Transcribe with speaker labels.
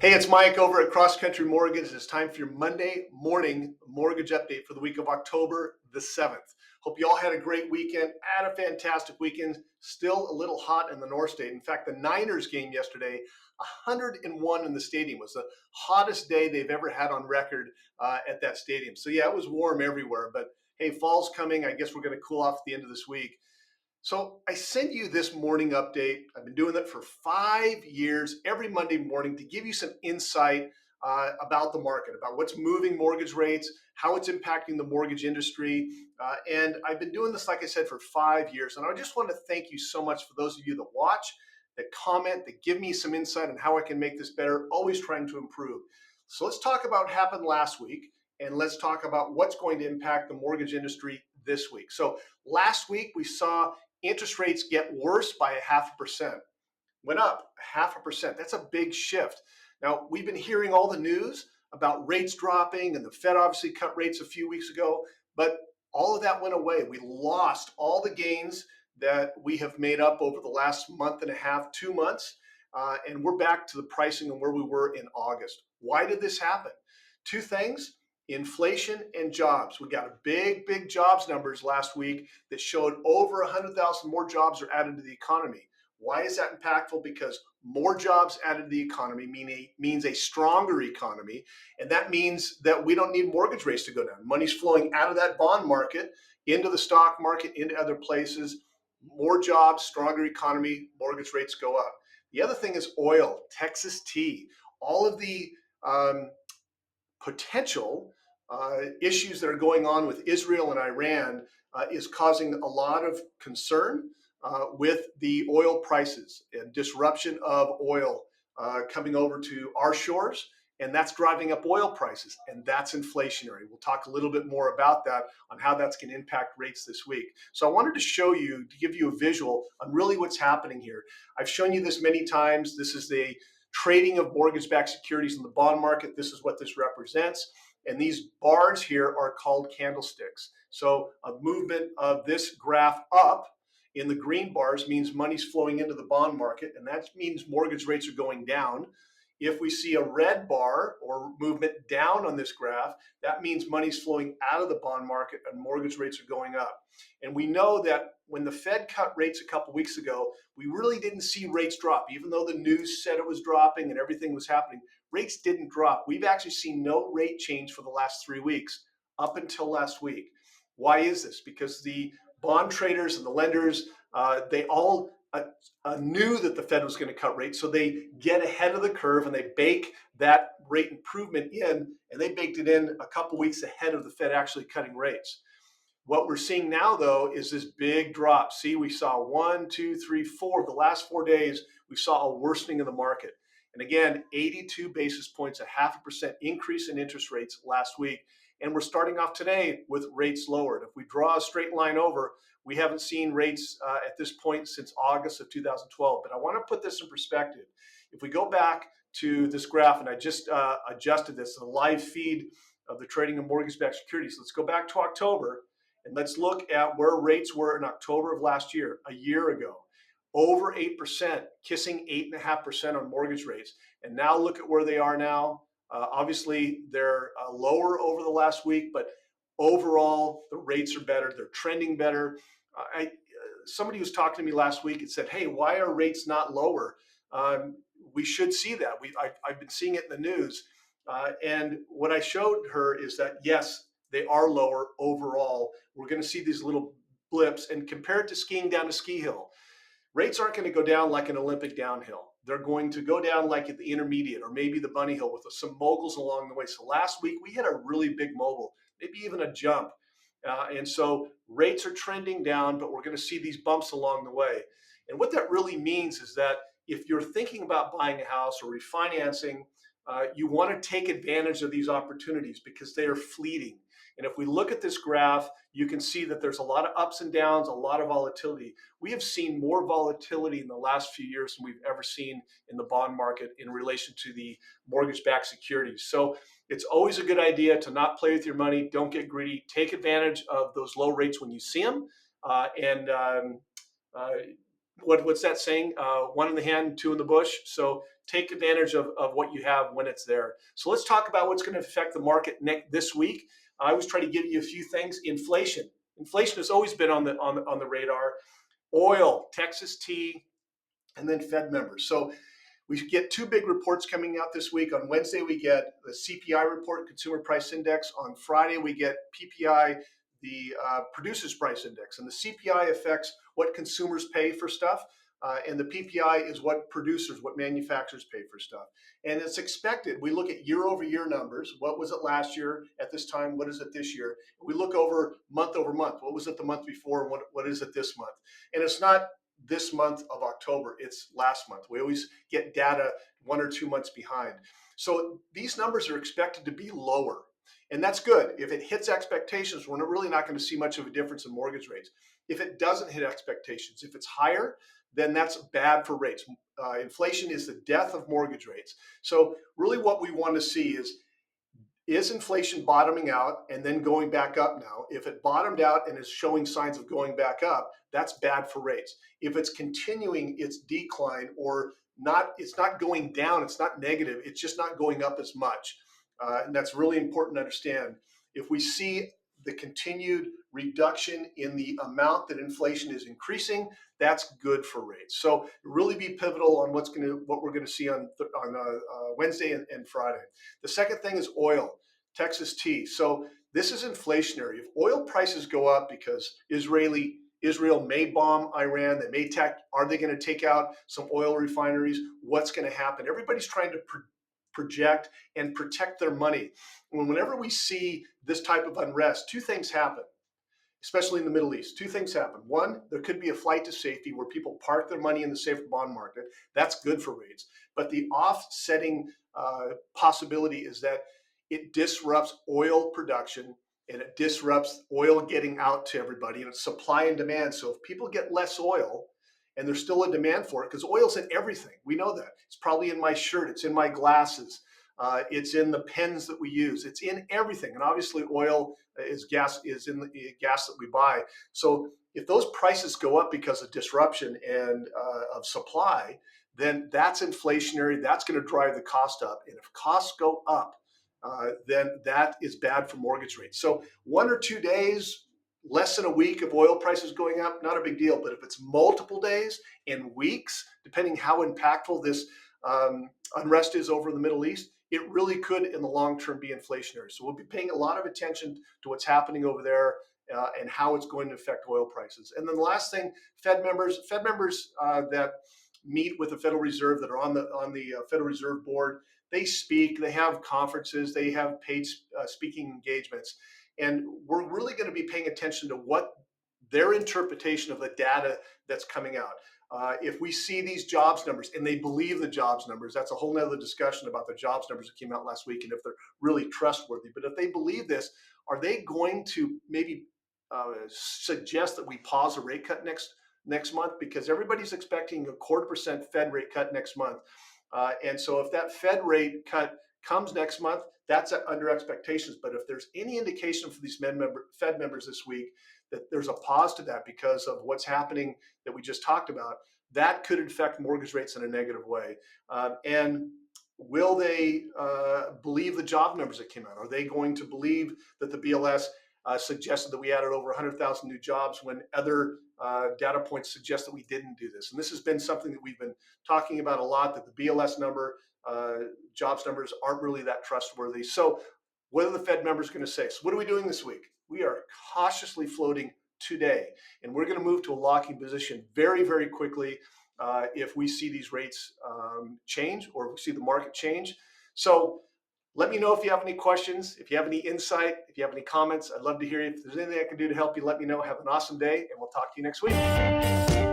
Speaker 1: Hey, it's Mike over at Cross Country Mortgage. It's time for your Monday morning mortgage update for the week of October the 7th. Hope you all had a great weekend, had a fantastic weekend. Still a little hot in the North State. In fact, the Niners game yesterday, 101 in the stadium, was the hottest day they've ever had on record at that stadium. So, yeah, it was warm everywhere. But hey, fall's coming. I guess we're going to cool off at the end of this week. So I sent you this morning update. I've been doing that for 5 years, every Monday morning, to give you some insight about the market, about what's moving mortgage rates, how it's impacting the mortgage industry. And I've been doing this, like I said, for 5 years. And I just want to thank you so much for those of you that watch, that comment, that give me some insight on how I can make this better, always trying to improve. So let's talk about what happened last week, and let's talk about what's going to impact the mortgage industry this week. So last week we saw interest rates get worse by 0.5%, went up 0.5%. That's a big shift. Now, we've been hearing all the news about rates dropping, and the Fed obviously cut rates a few weeks ago, but all of that went away. We lost all the gains that we have made up over the last month and a half, 2 months, and we're back to the pricing and where we were in August. Why did this happen? Two things: inflation and jobs. We got a big jobs numbers last week that showed over 100,000 more jobs are added to the economy. Why is that impactful? Because more jobs added to the economy means a stronger economy, and that means that we don't need mortgage rates to go down. Money's flowing out of that bond market into the stock market, into other places. More jobs, stronger economy, mortgage rates go up. The other thing is oil, Texas tea, all of the potential issues that are going on with Israel and Iran is causing a lot of concern with the oil prices and disruption of oil coming over to our shores. And that's driving up oil prices, and that's inflationary. We'll talk a little bit more about that on how that's going to impact rates this week. So I wanted to show you, to give you a visual on really what's happening here. I've shown you this many times. This is the trading of mortgage-backed securities in the bond market. This is what this represents. And these bars here are called candlesticks. So a movement of this graph up in the green bars means money's flowing into the bond market, and that means mortgage rates are going down. If we see a red bar or movement down on this graph, that means money's flowing out of the bond market and mortgage rates are going up. And we know that when the Fed cut rates a couple weeks ago, we really didn't see rates drop. Even though the news said it was dropping and everything was happening, rates didn't drop. We've actually seen no rate change for the last 3 weeks up until last week. Why is this? Because the bond traders and the lenders, they all knew that the Fed was going to cut rates, so they get ahead of the curve and they bake that rate improvement in, and they baked it in a couple weeks ahead of the Fed actually cutting rates. What we're seeing now, though, is this big drop. See, we saw 1, 2, 3, 4. The last 4 days, we saw a worsening of the market. And again, 82 basis points, a 0.5% increase in interest rates last week. And we're starting off today with rates lowered. If we draw a straight line over, we haven't seen rates at this point since August of 2012. But I want to put this in perspective. If we go back to this graph, and I just adjusted this, the live feed of the trading of mortgage-backed securities. Let's go back to October, and let's look at where rates were in October of last year, a year ago. Over 8%, kissing 8.5% on mortgage rates. And now look at where they are now. Obviously, they're lower over the last week, but overall, the rates are better. They're trending better. Somebody was talking to me last week and said, hey, why are rates not lower? We should see that. I've been seeing it in the news. And what I showed her is that, yes, they are lower overall. We're going to see these little blips, and compare it to skiing down a ski hill. Rates aren't going to go down like an Olympic downhill. They're going to go down like at the intermediate or maybe the bunny hill with some moguls along the way. So last week we had a really big mogul, maybe even a jump. And so rates are trending down, but we're going to see these bumps along the way. And what that really means is that if you're thinking about buying a house or refinancing, you want to take advantage of these opportunities because they are fleeting. And if we look at this graph, you can see that there's a lot of ups and downs, a lot of volatility. We have seen more volatility in the last few years than we've ever seen in the bond market in relation to the mortgage-backed securities. So it's always a good idea to not play with your money. Don't get greedy. Take advantage of those low rates when you see them. what's that saying? One in the hand, two in the bush. So take advantage of what you have when it's there. So let's talk about what's going to affect the market this week. I always try to give you a few things. Inflation. Inflation has always been on the radar. Oil, Texas tea, and then Fed members. So we get two big reports coming out this week. On Wednesday, we get the CPI report, Consumer Price Index. On Friday, we get PPI, the Producers Price Index. And the CPI affects what consumers pay for stuff. And the PPI is what producers, what manufacturers pay for stuff. And it's expected. We look at year over year numbers. What was it last year at this time? What is it this year? We look over month. What was it the month before? And what is it this month? And it's not this month of October, it's last month. We always get data 1 or 2 months behind. So these numbers are expected to be lower. And that's good. If it hits expectations, we're really not going to see much of a difference in mortgage rates. If it doesn't hit expectations, if it's higher, then that's bad for rates. Inflation is the death of mortgage rates. So really what we want to see is inflation bottoming out and then going back up now? If it bottomed out and is showing signs of going back up, that's bad for rates. If it's continuing its decline or not, it's not going down, it's not negative, it's just not going up as much. And that's really important to understand. If we see the continued reduction in the amount that inflation is increasing, that's good for rates. So really be pivotal on what we're going to see on Wednesday and Friday. The second thing is oil, Texas tea. So this is inflationary. If oil prices go up because Israel may bomb Iran, are they going to take out some oil refineries? What's going to happen? Everybody's trying to project and protect their money. Whenever we see this type of unrest, two things happen. Especially in the Middle East, two things happen. One, there could be a flight to safety where people park their money in the safer bond market. That's good for rates. But the offsetting possibility is that it disrupts oil production and it disrupts oil getting out to everybody, and it's supply and demand. So if people get less oil and there's still a demand for it, because oil's in everything, we know that. It's probably in my shirt, it's in my glasses, it's in the pens that we use, it's in everything. And obviously oil is in the gas that we buy. So if those prices go up because of disruption and of supply, then that's inflationary. That's going to drive the cost up. And if costs go up, then that is bad for mortgage rates. So 1 or 2 days, less than a week of oil prices going up, not a big deal. But if it's multiple days and weeks, depending how impactful this unrest is over the Middle East, it really could in the long term be inflationary. So we'll be paying a lot of attention to what's happening over there and how it's going to affect oil prices. And then the last thing, Fed members that meet with the Federal Reserve, that are on the Federal Reserve Board, they speak, they have conferences, they have paid speaking engagements. And we're really going to be paying attention to what their interpretation of the data that's coming out. If we see these jobs numbers and they believe the jobs numbers, that's a whole nother discussion about the jobs numbers that came out last week and if they're really trustworthy. But if they believe this, are they going to maybe suggest that we pause a rate cut next month? Because everybody's expecting a 0.25% Fed rate cut next month. And so if that Fed rate cut comes next month, that's under expectations. But if there's any indication for these Fed members this week that there's a pause to that because of what's happening that we just talked about, that could affect mortgage rates in a negative way. And will they believe the job numbers that came out? Are they going to believe that the BLS suggested that we added over 100,000 new jobs when other data points suggest that we didn't do this? And this has been something that we've been talking about a lot, that the BLS number, jobs numbers aren't really that trustworthy. So what are the Fed members going to say? So what are we doing this week? We are cautiously floating today, and we're going to move to a locking position very, very quickly if we see these rates change or if we see the market change. So let me know if you have any questions, if you have any insight, if you have any comments. I'd love to hear you. If there's anything I can do to help you, let me know. Have an awesome day, and we'll talk to you next week.